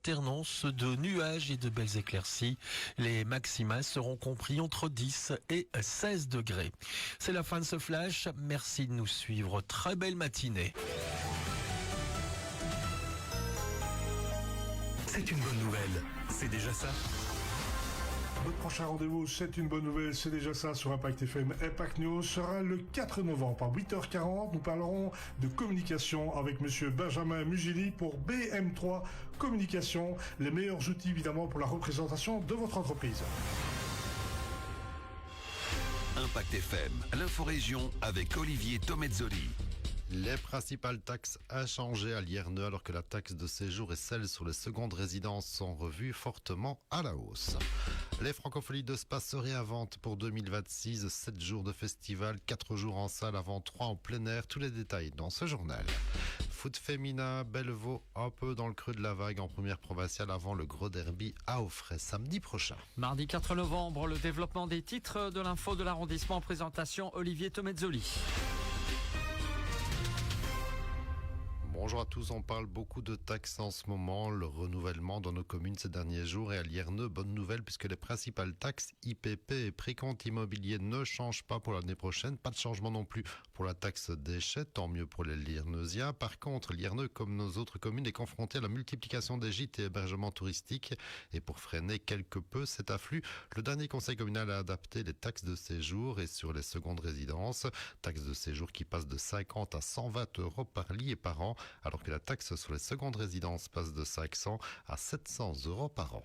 alternance de nuages et de belles éclaircies. Les maxima seront compris entre 10 et 16 degrés. C'est la fin de ce flash. Merci de nous suivre. Très belle matinée. C'est une bonne nouvelle. C'est déjà ça. Votre prochain rendez-vous, c'est une bonne nouvelle, c'est déjà ça sur Impact FM. Impact News sera le 4 novembre à 8h40. Nous parlerons de communication avec monsieur Benjamin Mugili pour BM3 Communication, les meilleurs outils évidemment pour la représentation de votre entreprise. Impact FM, l'inforégion avec Olivier Tomezzoli. Les principales taxes inchangées à Lierneux alors que la taxe de séjour et celle sur les secondes résidences sont revues fortement à la hausse. Les Francopholies de Spa se réinventent pour 2026, 7 jours de festival, 4 jours en salle avant 3 en plein air. Tous les détails dans ce journal. Foot féminin, Bellevaux un peu dans le creux de la vague en première provinciale avant le gros derby à Auffray samedi prochain. Mardi 4 novembre, le développement des titres de l'info de l'arrondissement en présentation Olivier Tomezzoli. Bonjour à tous, on parle beaucoup de taxes en ce moment, le renouvellement dans nos communes ces derniers jours et à Lierneux, bonne nouvelle puisque les principales taxes IPP et précompte immobilier ne changent pas pour l'année prochaine, pas de changement non plus pour la taxe déchets, tant mieux pour les Lierneusiens. Par contre, Lierneux, comme nos autres communes, est confronté à la multiplication des gîtes et hébergements touristiques et pour freiner quelque peu cet afflux, le dernier conseil communal a adapté les taxes de séjour et sur les secondes résidences, taxes de séjour qui passent de 50 à 120 € par lit et par an, alors que la taxe sur les secondes résidences passe de 500 à 700 € par an.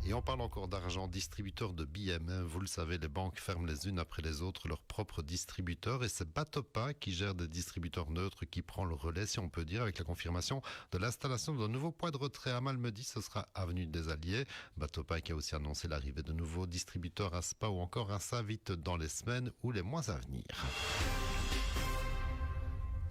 Et on parle encore d'argent, distributeur de billets. Vous le savez, les banques ferment les unes après les autres leurs propres distributeurs et c'est Batopa qui gère des distributeurs neutres qui prend le relais, si on peut dire, avec la confirmation de l'installation d'un nouveau point de retrait à Malmedy. Ce sera avenue des Alliés. Batopa qui a aussi annoncé l'arrivée de nouveaux distributeurs à Spa ou encore à Saint-Vite dans les semaines ou les mois à venir.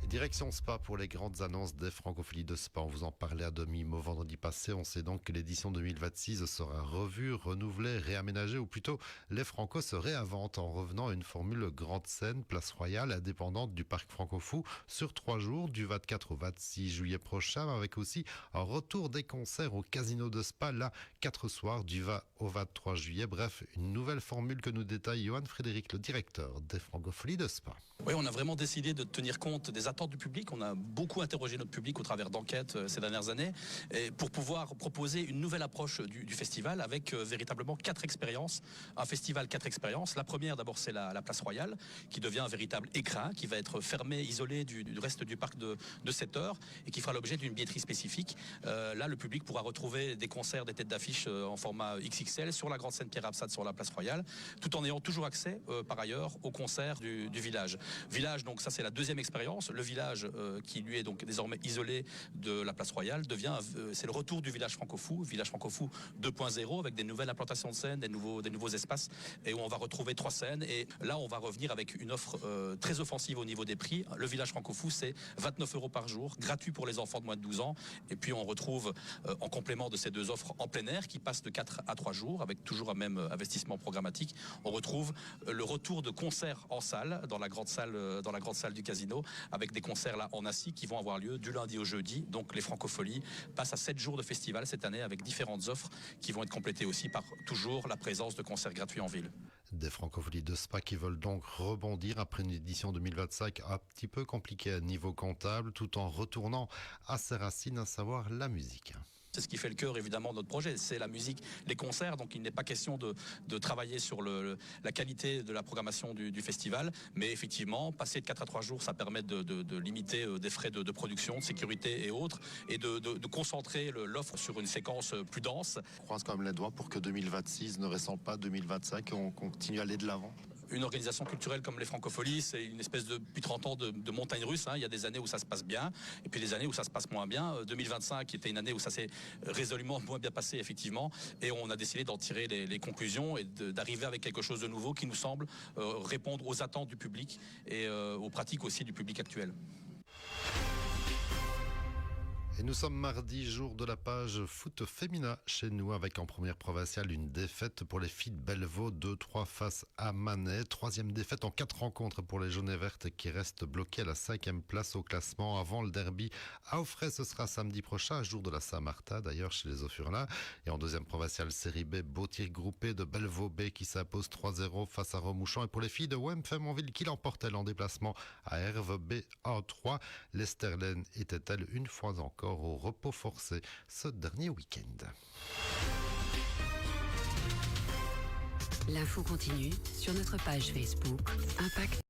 Direction Spa pour les grandes annonces des Francopholies de Spa. On vous en parlait à demi-mot vendredi passé. On sait donc que l'édition 2026 sera revue, renouvelée, réaménagée, ou plutôt les Francos se réinventent en revenant à une formule grande scène, place royale, indépendante du parc Francofou sur 3 jours, du 24 au 26 juillet prochain, avec aussi un retour des concerts au Casino de Spa, là, 4 soirs, du 20 au 23 juillet. Bref, une nouvelle formule que nous détaille Johan Frédéric, le directeur des Francopholies de Spa. Oui, on a vraiment décidé de tenir compte des attentes du public. On a beaucoup interrogé notre public au travers d'enquêtes ces dernières années et pour pouvoir proposer une nouvelle approche du festival avec véritablement 4 expériences. Un festival 4 expériences. La première d'abord c'est la place royale qui devient un véritable écrin qui va être fermé, isolé du reste du parc de 7 heures et qui fera l'objet d'une billetterie spécifique. Là le public pourra retrouver des concerts, des têtes d'affiche en format XXL sur la grande scène Pierre Absat sur la place royale tout en ayant toujours accès par ailleurs aux concerts du village. Village donc ça c'est la deuxième expérience. Le village qui lui est donc désormais isolé de la place royale devient c'est le retour du village Francofou 2.0 avec des nouvelles implantations de scènes, des nouveaux espaces et où on va retrouver 3 scènes et là on va revenir avec une offre très offensive au niveau des prix. Le village Francofou c'est 29 € par jour, gratuit pour les enfants de moins de 12 ans et puis on retrouve en complément de ces 2 offres en plein air qui passent de 4 à 3 jours avec toujours un même investissement programmatique, on retrouve le retour de concerts en salle dans la grande salle du casino avec des concerts là en assis qui vont avoir lieu du lundi au jeudi. Donc les Francopholies passent à 7 jours de festival cette année avec différentes offres qui vont être complétées aussi par toujours la présence de concerts gratuits en ville. Des Francopholies de Spa qui veulent donc rebondir après une édition 2025 un petit peu compliquée à niveau comptable tout en retournant à ses racines, à savoir la musique. C'est ce qui fait le cœur évidemment de notre projet, c'est la musique, les concerts, donc il n'est pas question de travailler sur la qualité de la programmation du festival, mais effectivement, passer de 4 à 3 jours, ça permet de limiter des frais de production, de sécurité et autres, et de concentrer l'offre sur une séquence plus dense. On croise quand même les doigts pour que 2026 ne ressemble pas à 2025 et on continue à aller de l'avant. Une organisation culturelle comme les Francopholies, c'est une espèce depuis 30 ans de montagne russe. Il y a des années où ça se passe bien, et puis des années où ça se passe moins bien. 2025 était une année où ça s'est résolument moins bien passé, effectivement, et on a décidé d'en tirer les conclusions et d'arriver avec quelque chose de nouveau qui nous semble répondre aux attentes du public et aux pratiques aussi du public actuel. Et nous sommes mardi, jour de la page foot féminin chez nous, avec en première provinciale une défaite pour les filles de Bellevaux, 2-3 face à Manet. 3e défaite en 4 rencontres pour les jaunes et vertes qui restent bloquées à la 5e place au classement avant le derby à Offray. Ce sera samedi prochain, jour de la Saint-Martin d'ailleurs chez les Aufurlins. Et en 2e provinciale série B, beau tir groupé de Bellevaux B qui s'impose 3-0 face à Remouchon. Et pour les filles de Wem-Fémonville qui l'emportent en déplacement à Herve B 1-3. L'Esterlaine était-elle une fois encore au repos forcé ce dernier week-end. L'info continue sur notre page Facebook Impact.